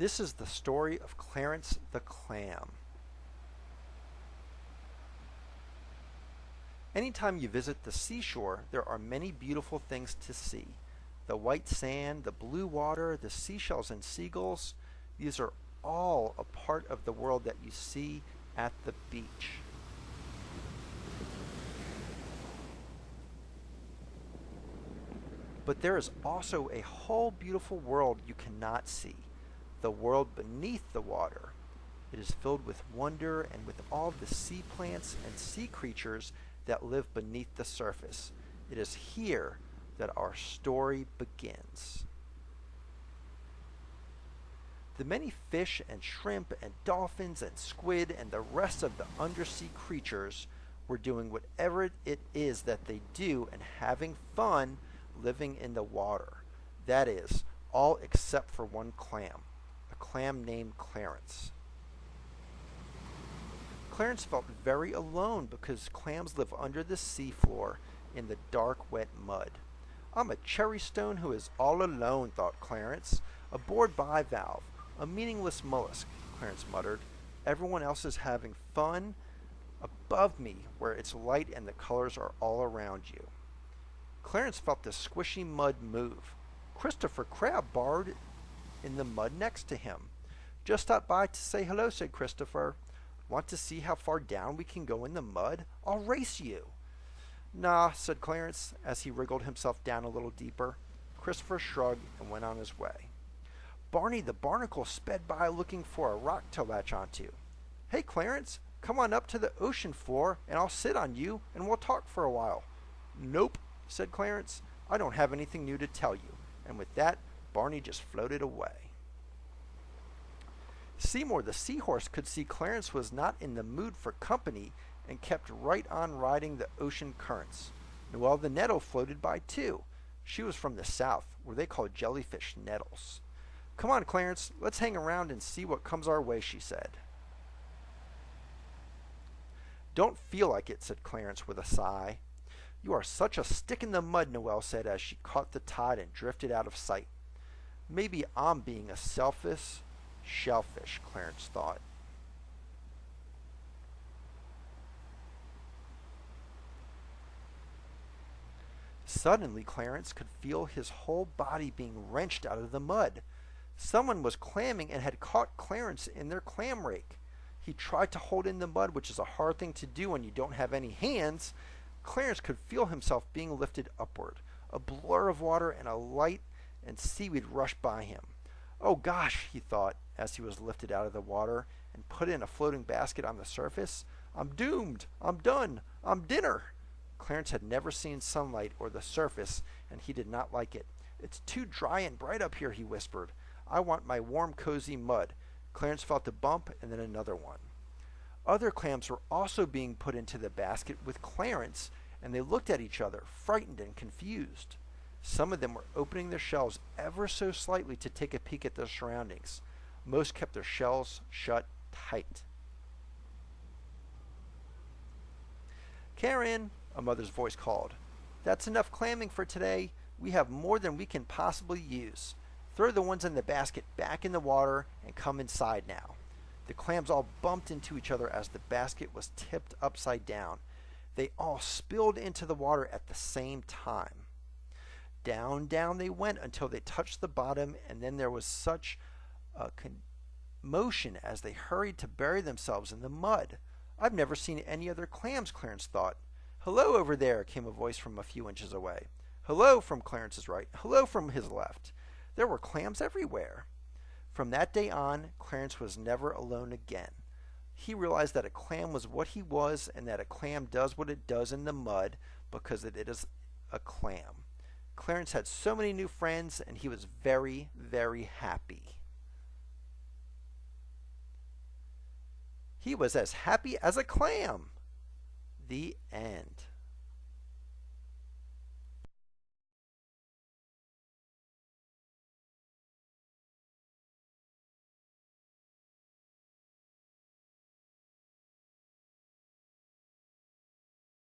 This is the story of Clarence the Clam. Anytime you visit the seashore, there are many beautiful things to see. The white sand, the blue water, the seashells and seagulls, these are all a part of the world that you see at the beach. But there is also a whole beautiful world you cannot see, the world beneath the water. It is filled with wonder and with all the sea plants and sea creatures that live beneath the surface. It is here that our story begins. The many fish and shrimp and dolphins and squid and the rest of the undersea creatures were doing whatever it is that they do and having fun living in the water. That is, all except for one clam, a clam named Clarence. Clarence felt very alone because clams live under the seafloor in the dark, wet mud. I'm a cherry stone who is all alone, thought Clarence. A bored bivalve, a meaningless mollusk, Clarence muttered. Everyone else is having fun above me where it's light and the colors are all around you. Clarence felt the squishy mud move. Christopher Crab burrowed in the mud next to him. Just stopped by to say hello, said Christopher. Want to see how far down we can go in the mud? I'll race you. Nah, said Clarence as he wriggled himself down a little deeper. Christopher shrugged and went on his way. Barney the barnacle sped by looking for a rock to latch onto. Hey, Clarence, come on up to the ocean floor and I'll sit on you and we'll talk for a while. Nope, said Clarence. I don't have anything new to tell you. And with that, Barney just floated away. Seymour the seahorse could see Clarence was not in the mood for company and kept right on riding the ocean currents. Noelle the nettle floated by too. She was from the south, where they call jellyfish nettles. Come on, Clarence, let's hang around and see what comes our way, she said. Don't feel like it, said Clarence with a sigh. You are such a stick in the mud, Noelle said as she caught the tide and drifted out of sight. Maybe I'm being a selfish shellfish, Clarence thought. Suddenly, Clarence could feel his whole body being wrenched out of the mud. Someone was clamming and had caught Clarence in their clam rake. He tried to hold in the mud, which is a hard thing to do when you don't have any hands. Clarence could feel himself being lifted upward. A blur of water and a light and seaweed rushed by him. Oh gosh, he thought as he was lifted out of the water and put in a floating basket on the surface. I'm doomed. I'm done. I'm dinner. Clarence had never seen sunlight or the surface, and he did not like it. It's too dry and bright up here, he whispered. I want my warm, cozy mud. Clarence felt a bump and then another one. Other clams were also being put into the basket with Clarence, and they looked at each other, frightened and confused. Some of them were opening their shells ever so slightly to take a peek at their surroundings. Most kept their shells shut tight. Karen, a mother's voice called. That's enough clamming for today. We have more than we can possibly use. Throw the ones in the basket back in the water and come inside now. The clams all bumped into each other as the basket was tipped upside down. They all spilled into the water at the same time. Down, down they went until they touched the bottom, and then there was such a commotion as they hurried to bury themselves in the mud. I've never seen any other clams, Clarence thought. Hello over there, came a voice from a few inches away. Hello from Clarence's right. Hello from his left. There were clams everywhere. From that day on, Clarence was never alone again. He realized that a clam was what he was and that a clam does what it does in the mud because it is a clam. Clarence had so many new friends and he was very, very happy. He was as happy as a clam. The end.